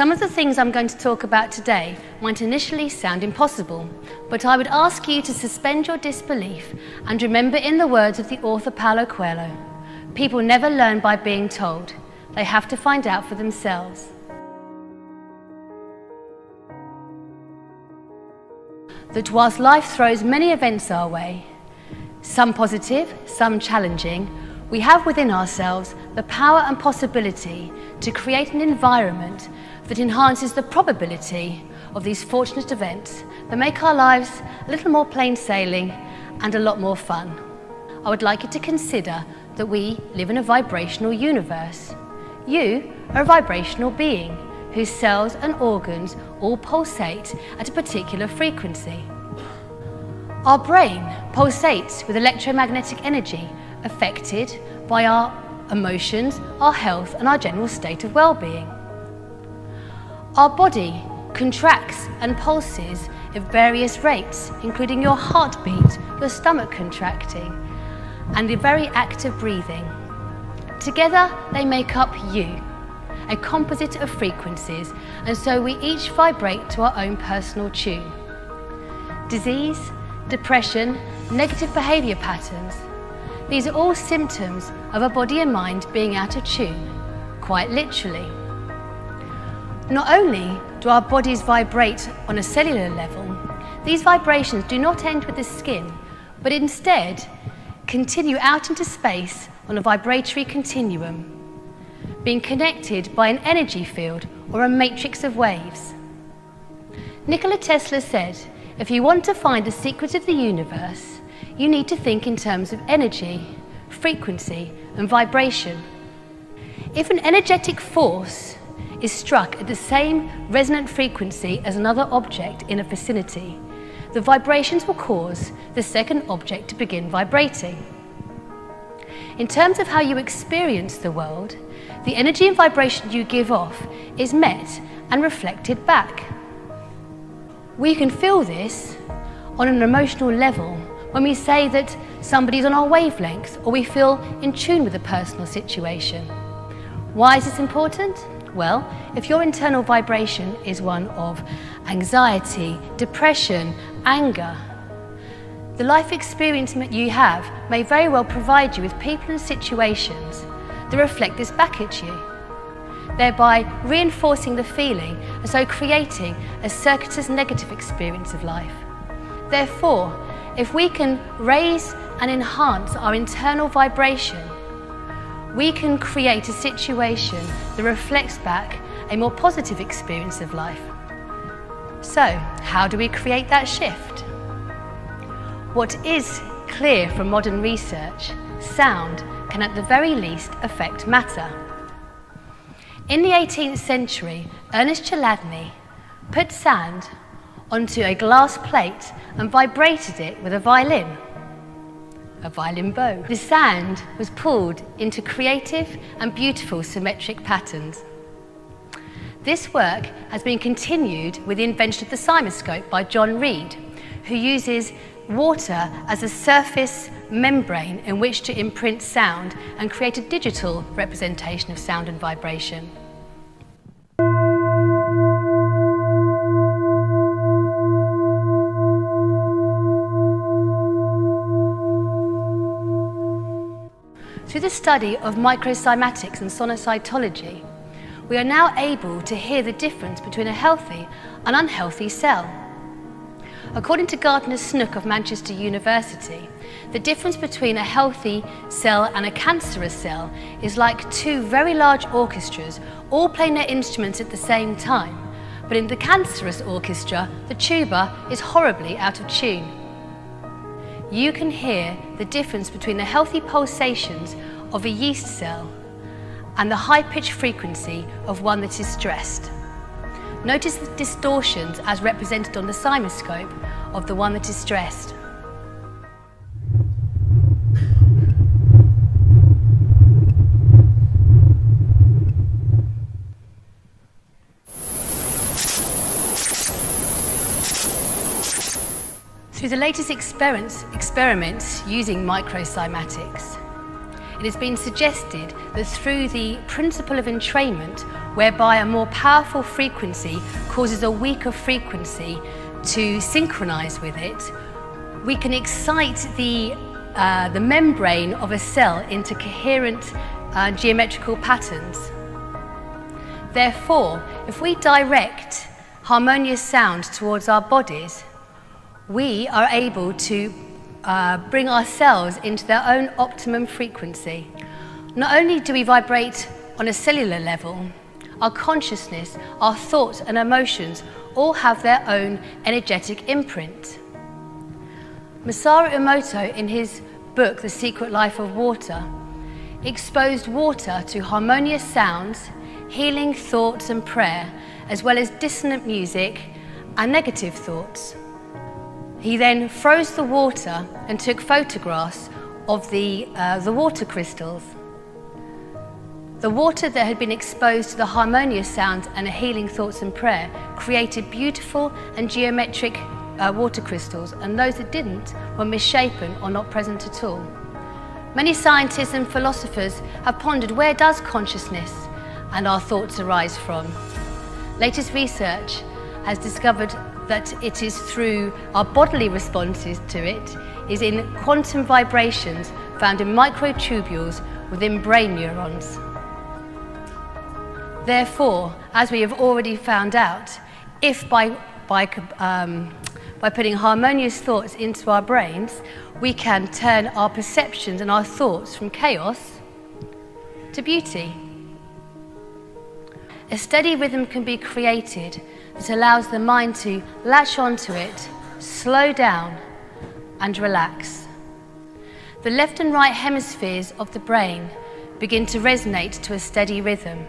Some of the things I'm going to talk about today might initially sound impossible, but I would ask you to suspend your disbelief and remember, in the words of the author Paulo Coelho, people never learn by being told. They have to find out for themselves. That whilst life throws many events our way, some positive, some challenging, we have within ourselves the power and possibility to create an environment that enhances the probability of these fortunate events that make our lives a little more plain sailing and a lot more fun. I would like you to consider that we live in a vibrational universe. You are a vibrational being whose cells and organs all pulsate at a particular frequency. Our brain pulsates with electromagnetic energy affected by our emotions, our health and our general state of well-being. Our body contracts and pulses at various rates, including your heartbeat, your stomach contracting, and your very active breathing. Together they make up you, a composite of frequencies, and so we each vibrate to our own personal tune. Disease, depression, negative behaviour patterns, these are all symptoms of our body and mind being out of tune, quite literally. Not only do our bodies vibrate on a cellular level, these vibrations do not end with the skin, but instead continue out into space on a vibratory continuum, being connected by an energy field or a matrix of waves. Nikola Tesla said, if you want to find the secret of the universe, you need to think in terms of energy, frequency, and vibration. If an energetic force is struck at the same resonant frequency as another object in a vicinity, the vibrations will cause the second object to begin vibrating. In terms of how you experience the world, the energy and vibration you give off is met and reflected back. We can feel this on an emotional level when we say that somebody's on our wavelength or we feel in tune with a personal situation. Why is this important? Well, if your internal vibration is one of anxiety, depression, anger, the life experience that you have may very well provide you with people and situations that reflect this back at you, thereby reinforcing the feeling and so creating a circuitous negative experience of life. Therefore, if we can raise and enhance our internal vibration, we can create a situation that reflects back a more positive experience of life. So, how do we create that shift? What is clear from modern research, sound can at the very least affect matter. In the 18th century, Ernest Chladni put sand onto a glass plate and vibrated it with a violin bow. The sand was pulled into creative and beautiful symmetric patterns. This work has been continued with the invention of the cymoscope by John Reed, who uses water as a surface membrane in which to imprint sound and create a digital representation of sound and vibration. Through the study of microcymatics and sonocytology, we are now able to hear the difference between a healthy and unhealthy cell. According to Gardner Snook of Manchester University, the difference between a healthy cell and a cancerous cell is like two very large orchestras all playing their instruments at the same time, but in the cancerous orchestra, the tuba is horribly out of tune. You can hear the difference between the healthy pulsations of a yeast cell and the high-pitched frequency of one that is stressed. Notice the distortions as represented on the cymoscope of the one that is stressed. Through the latest experiments using microcymatics, it has been suggested that through the principle of entrainment, whereby a more powerful frequency causes a weaker frequency to synchronize with it, we can excite the membrane of a cell into coherent geometrical patterns. Therefore, if we direct harmonious sound towards our bodies, we are able to bring our cells into their own optimum frequency. Not only do we vibrate on a cellular level, our consciousness, our thoughts and emotions all have their own energetic imprint. Masaru Emoto, in his book The Secret Life of Water, exposed water to harmonious sounds, healing thoughts and prayer, as well as dissonant music and negative thoughts. He then froze the water and took photographs of the water crystals. The water that had been exposed to the harmonious sounds and healing thoughts and prayer created beautiful and geometric water crystals, and those that didn't were misshapen or not present at all. Many scientists and philosophers have pondered, where does consciousness and our thoughts arise from? Latest research has discovered that it is through our bodily responses to it, is in quantum vibrations found in microtubules within brain neurons. Therefore, as we have already found out, if by putting harmonious thoughts into our brains, we can turn our perceptions and our thoughts from chaos to beauty. A steady rhythm can be created that allows the mind to latch onto it, slow down and relax. The left and right hemispheres of the brain begin to resonate to a steady rhythm,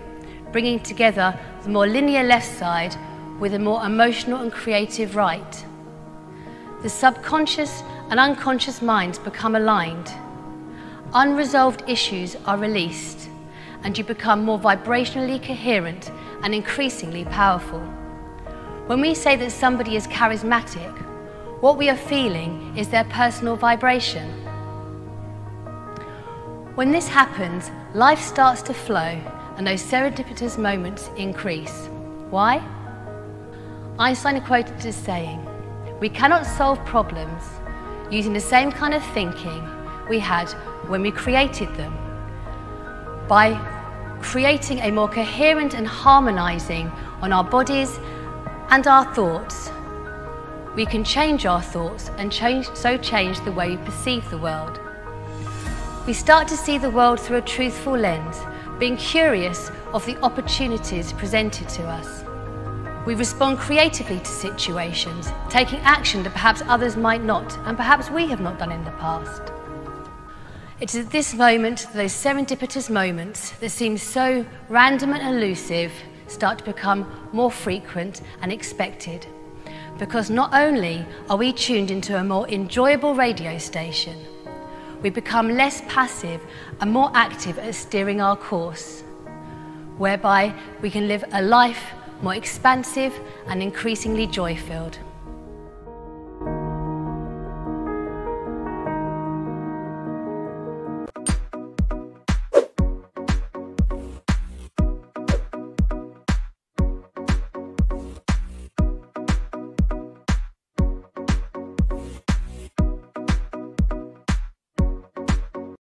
bringing together the more linear left side with a more emotional and creative right. The subconscious and unconscious minds become aligned. Unresolved issues are released, and you become more vibrationally coherent and increasingly powerful. When we say that somebody is charismatic, what we are feeling is their personal vibration. When this happens, life starts to flow and those serendipitous moments increase. Why? Einstein quoted as saying, "We cannot solve problems using the same kind of thinking we had when we created them. By creating a more coherent and harmonizing on our bodies and our thoughts, we can change our thoughts and change the way we perceive the world. We start to see the world through a truthful lens, being curious of the opportunities presented to us. We respond creatively to situations, taking action that perhaps others might not, and perhaps we have not done in the past. It is at this moment, those serendipitous moments that seem so random and elusive, start to become more frequent and expected. Because not only are we tuned into a more enjoyable radio station, we become less passive and more active at steering our course, whereby we can live a life more expansive and increasingly joy-filled.